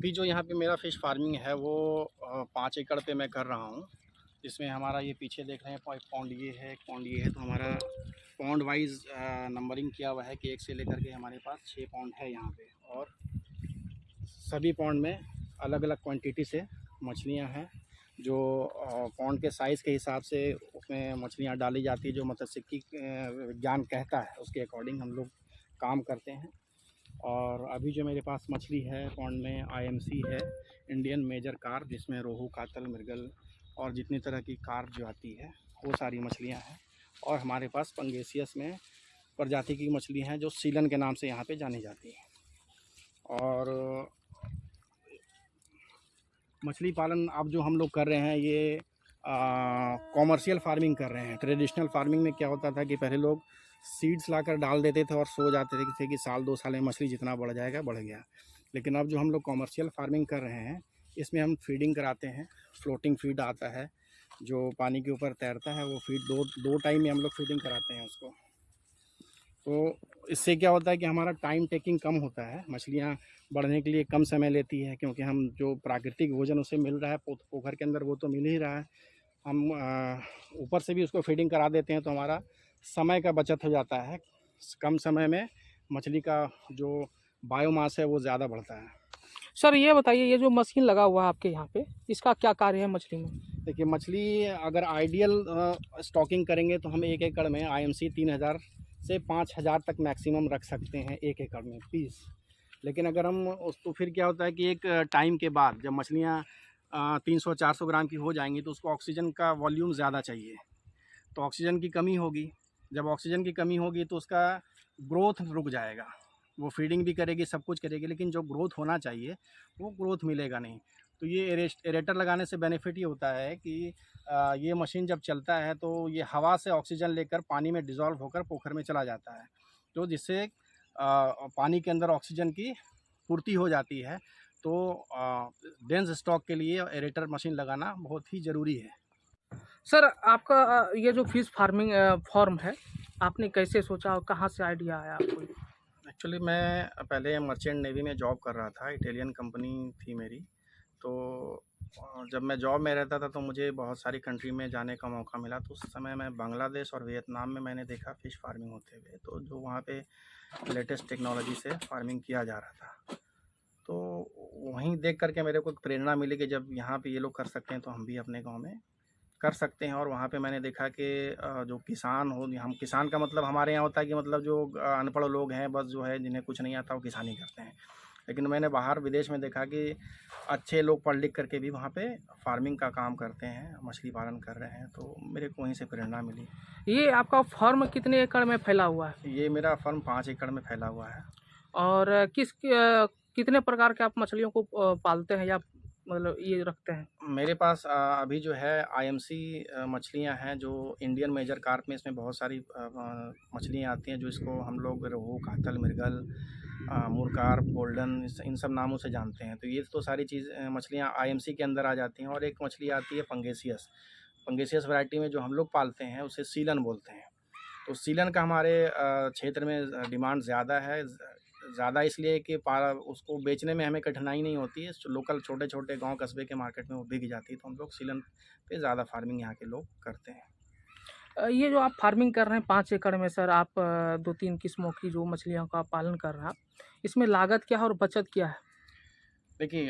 अभी जो यहाँ पे मेरा फ़िश फार्मिंग है वो 5 एकड़ पे मैं कर रहा हूँ। इसमें हमारा ये पीछे देख रहे हैं एक पॉन्ड ये है, एक पॉन्ड ये है, तो हमारा पॉन्ड वाइज़ नंबरिंग किया हुआ है कि 1 से लेकर के हमारे पास 6 पॉन्ड है यहाँ पे। और सभी पॉन्ड में अलग-अलग क्वांटिटी से मछलियाँ हैं, जो पॉन्ड के साइज़ के हिसाब से उसमें मछलियाँ डाली जाती है, जो मत्स्यिकी विज्ञान कहता है उसके अकॉर्डिंग हम लोग काम करते हैं। और अभी जो मेरे पास मछली है पॉन्ड में आईएमसी है, इंडियन मेजर कार्प, जिसमें रोहू, कातल, मृगल और जितनी तरह की कार्प जो आती है वो सारी मछलियां हैं। और हमारे पास पंगेसियस में प्रजाति की मछली हैं जो सीलन के नाम से यहाँ पे जानी जाती हैं। और मछली पालन अब जो हम लोग कर रहे हैं ये कॉमर्शियल फार्मिंग कर रहे हैं। ट्रेडिशनल फार्मिंग में क्या होता था कि पहले लोग सीड्स लाकर डाल देते थे और सो जाते थे कि साल 2 साल में मछली जितना बढ़ जाएगा बढ़ गया। लेकिन अब जो हम लोग कॉमर्शियल फार्मिंग कर रहे हैं इसमें हम फीडिंग कराते हैं। फ्लोटिंग फीड आता है जो पानी के ऊपर तैरता है, वो फीड दो टाइम में हम लोग फीडिंग कराते हैं उसको। तो इससे क्या होता है कि हमारा टाइम टेकिंग कम होता है, मछलियाँ बढ़ने के लिए कम समय लेती है, क्योंकि हम जो प्राकृतिक भोजन उसे मिल रहा है पोखर के अंदर वो तो मिल ही रहा है। हम ऊपर से भी उसको फीडिंग करा देते हैं तो हमारा समय का बचत हो जाता है। कम समय में मछली का जो बायोमास है वो ज़्यादा बढ़ता है। सर ये बताइए, ये जो मशीन लगा हुआ है आपके यहाँ पे, इसका क्या कार्य है मछली में? देखिए, मछली अगर आइडियल स्टॉकिंग करेंगे तो हम 1 एकड़ में आईएमसी 3000 से 5000 तक मैक्सिमम रख सकते हैं 1 एकड़ में पीस। लेकिन अगर हम उस तो फिर क्या होता है कि एक टाइम के बाद जब मछलियाँ 300-400 ग्राम की हो जाएंगी तो उसको ऑक्सीजन का वॉल्यूम ज़्यादा चाहिए, तो ऑक्सीजन की कमी होगी। जब ऑक्सीजन की कमी होगी तो उसका ग्रोथ रुक जाएगा। वो फीडिंग भी करेगी, सब कुछ करेगी, लेकिन जो ग्रोथ होना चाहिए वो ग्रोथ मिलेगा नहीं। तो ये एरेटर लगाने से बेनिफिट ये होता है कि ये मशीन जब चलता है तो ये हवा से ऑक्सीजन लेकर पानी में डिज़ोल्व होकर पोखर में चला जाता है, तो जिससे पानी के अंदर ऑक्सीजन की पूर्ति हो जाती है। तो डेंस स्टॉक के लिए एरेटर मशीन लगाना बहुत ही ज़रूरी है। सर आपका ये जो फिश फार्मिंग फॉर्म है, आपने कैसे सोचा और कहाँ से आइडिया आया आपको? एक्चुअली मैं पहले मर्चेंट नेवी में जॉब कर रहा था, इटालियन कंपनी थी मेरी। तो जब मैं जॉब में रहता था तो मुझे बहुत सारी कंट्री में जाने का मौका मिला, तो उस समय मैं बांग्लादेश और वियतनाम में मैंने देखा फ़िश फार्मिंग होते हुए, तो जो वहाँ पे लेटेस्ट टेक्नोलॉजी से फार्मिंग किया जा रहा था। तो वहीं देख कर के मेरे को एक प्रेरणा मिली कि जब यहाँ पे ये लोग कर सकते हैं तो हम भी अपने गाँव में कर सकते हैं। और वहाँ पे मैंने देखा कि जो किसान हो, हम किसान का मतलब हमारे यहाँ होता है कि मतलब जो अनपढ़ लोग हैं बस जो है जिन्हें कुछ नहीं आता वो किसानी करते हैं। लेकिन मैंने बाहर विदेश में देखा कि अच्छे लोग पढ़ लिख करके भी वहाँ पे फार्मिंग का काम करते हैं, मछली पालन कर रहे हैं, तो मेरे को वहीं से प्रेरणा मिली। ये आपका फॉर्म कितने एकड़ में फैला हुआ है? ये मेरा फर्म 5 एकड़ में फैला हुआ है। और कितने प्रकार के आप मछलियों को पालते हैं या मतलब ये रखते हैं? मेरे पास अभी जो है आईएमसी मछलियाँ हैं जो इंडियन मेजर कार्प में, इसमें बहुत सारी मछलियाँ आती हैं जो इसको हम लोग रोहू, कातल, मृगल, मुर्कार्प, गोल्डन इन सब नामों से जानते हैं। तो ये तो सारी मछलियाँ आईएमसी के अंदर आ जाती हैं। और एक मछली आती है पंगेसियस। पंगेसियस वैरायटी में जो हम लोग पालते हैं उसे सीलन बोलते हैं। तो सीलन का हमारे क्षेत्र में डिमांड ज़्यादा है। ज़्यादा इसलिए कि उसको बेचने में हमें कठिनाई नहीं होती है। लोकल छोटे-छोटे गाँव कस्बे के मार्केट में वो बिक जाती है, तो हम लोग सीलन पे ज़्यादा फार्मिंग यहाँ के लोग करते हैं। ये जो आप फार्मिंग कर रहे हैं 5 एकड़ में सर, आप 2-3 किस्मों की जो मछलियों का पालन कर रहे हैं आप, इसमें लागत क्या है और बचत क्या है? देखिए,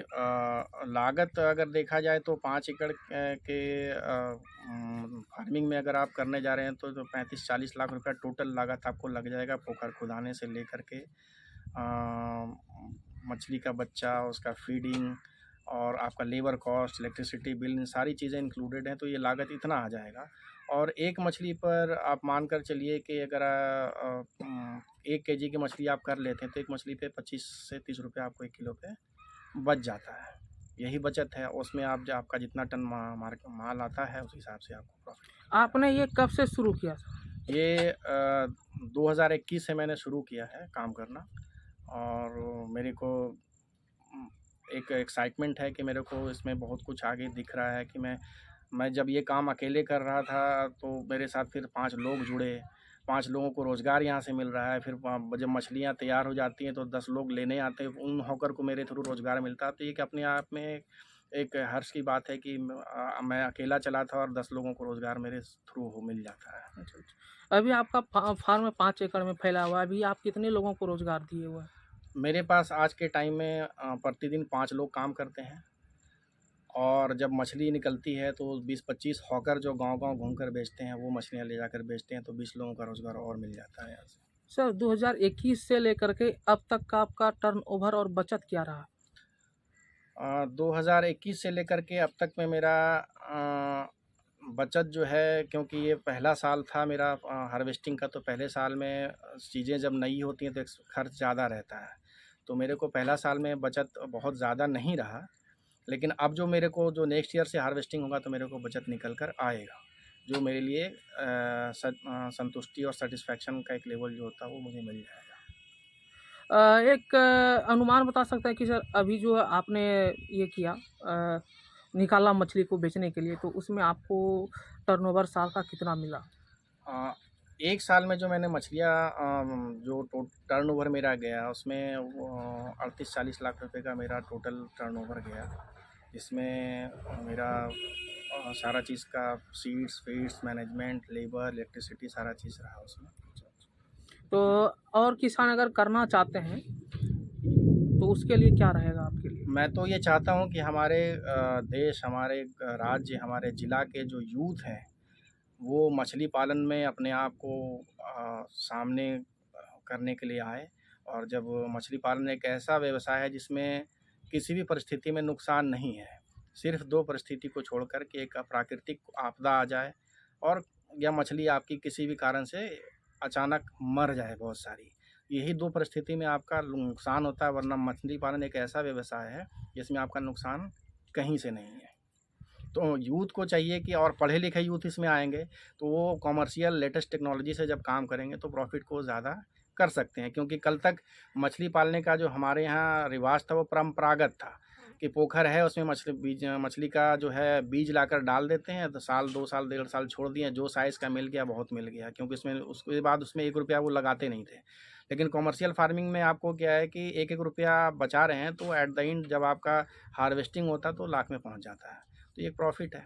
लागत अगर देखा जाए तो 5 एकड़ के फार्मिंग में अगर आप करने जा रहे हैं तो 35-40 लाख रुपया टोटल लागत आपको लग जाएगा, पोखर खुदाने से लेकर के मछली का बच्चा, उसका फीडिंग और आपका लेबर कॉस्ट, इलेक्ट्रिसिटी बिल, इन सारी चीज़ें इंक्लूडेड हैं, तो ये लागत इतना आ जाएगा। और एक मछली पर आप मान कर चलिए कि अगर 1 केजी की मछली आप कर लेते हैं तो एक मछली पे 25 से 30 रुपये आपको 1 किलो पे बच जाता है। यही बचत है, उसमें आप जो आपका जितना टन माल आता है उस हिसाब से आपको प्रॉफिट। आपने ये कब से शुरू किया सर? ये 2021 से मैंने शुरू किया है काम करना। और मेरे को एक एक्साइटमेंट है कि मेरे को इसमें बहुत कुछ आगे दिख रहा है कि मैं जब ये काम अकेले कर रहा था तो मेरे साथ फिर 5 लोग जुड़े। 5 लोगों को रोज़गार यहाँ से मिल रहा है। फिर जब मछलियाँ तैयार हो जाती हैं तो 10 लोग लेने आते हैं, उन हॉकर को मेरे थ्रू रोज़गार मिलता है। तो ये कि अपने आप में एक हर्ष की बात है कि मैं अकेला चला था और 10 लोगों को रोज़गार मेरे थ्रू हो मिल जाता है। अच्छा, अच्छा। अभी आपका फार्म 5 एकड़ में फैला हुआ है, अभी आप कितने लोगों को रोज़गार दिए हुए हैं? मेरे पास आज के टाइम में प्रतिदिन 5 लोग काम करते हैं और जब मछली निकलती है तो 20-25 हॉकर जो गाँव-गाँव घूमकर बेचते हैं, वो मछलियाँ ले जाकर बेचते हैं, तो 20 लोगों का रोज़गार और मिल जाता है यहाँ से। सर 2021 से लेकर के अब तक का आपका टर्नओवर और बचत क्या रहा? 2021 से लेकर के अब तक में मेरा बचत जो है, क्योंकि ये पहला साल था मेरा हार्वेस्टिंग का, तो पहले साल में चीज़ें जब नई होती हैं तो खर्च ज़्यादा रहता है। तो मेरे को पहला साल में बचत बहुत ज़्यादा नहीं रहा, लेकिन अब जो मेरे को जो नेक्स्ट ईयर से हार्वेस्टिंग होगा तो मेरे को बचत निकल कर आएगा, जो मेरे लिए संतुष्टि और सेटिस्फैक्शन का एक लेवल जो होता है वो मुझे मिल जाएगा। एक अनुमान बता सकते हैं कि सर अभी जो आपने ये किया निकाला मछली को बेचने के लिए, तो उसमें आपको टर्नओवर साल का कितना मिला? एक साल में जो मैंने मछलियाँ जो टर्नओवर मेरा गया उसमें 38-40 लाख रुपए का मेरा टोटल टर्नओवर गया, जिसमें मेरा सारा चीज़ का seeds, feeds, management, labour, electricity सारा चीज़ रहा उसमें। तो और किसान अगर करना चाहते हैं, तो उसके लिए क्या रहेगा आपके लिए? मैं तो ये चाहता हूँ कि हमारे देश, हमारे राज्य, हमारे ज़िला के जो यूथ हैं, वो मछली पालन में अपने आप को सामने करने के लिए आए। और जब मछली पालन एक ऐसा व्यवसाय है जिसमें किसी भी परिस्थिति में नुकसान नहीं है, सिर्फ 2 परिस्थिति को छोड़कर के एक प्राकृतिक आपदा आ जाए और या मछली आपकी किसी भी कारण से अचानक मर जाए बहुत सारी, यही 2 परिस्थिति में आपका नुकसान होता है, वरना मछली पालन एक ऐसा व्यवसाय है जिसमें आपका नुकसान कहीं से नहीं है। तो यूथ को चाहिए कि, और पढ़े लिखे यूथ इसमें आएँगे तो वो कॉमर्शियल लेटेस्ट टेक्नोलॉजी से जब काम करेंगे तो प्रॉफ़िट को ज़्यादा कर सकते हैं। क्योंकि कल तक मछली पालने का जो हमारे यहाँ रिवाज था वो परंपरागत था कि पोखर है उसमें मछली का जो है बीज लाकर डाल देते हैं, तो साल 2 साल 1.5 साल छोड़ दिए, जो साइज़ का मिल गया बहुत मिल गया, क्योंकि उसमें उसके बाद उसमें 1 रुपया वो लगाते नहीं थे। लेकिन कॉमर्शियल फार्मिंग में आपको क्या है कि 1-1 रुपया बचा रहे हैं, तो एट द एंड जब आपका हार्वेस्टिंग होता है तो लाख में पहुँच जाता है। तो ये एक प्रॉफ़िट है।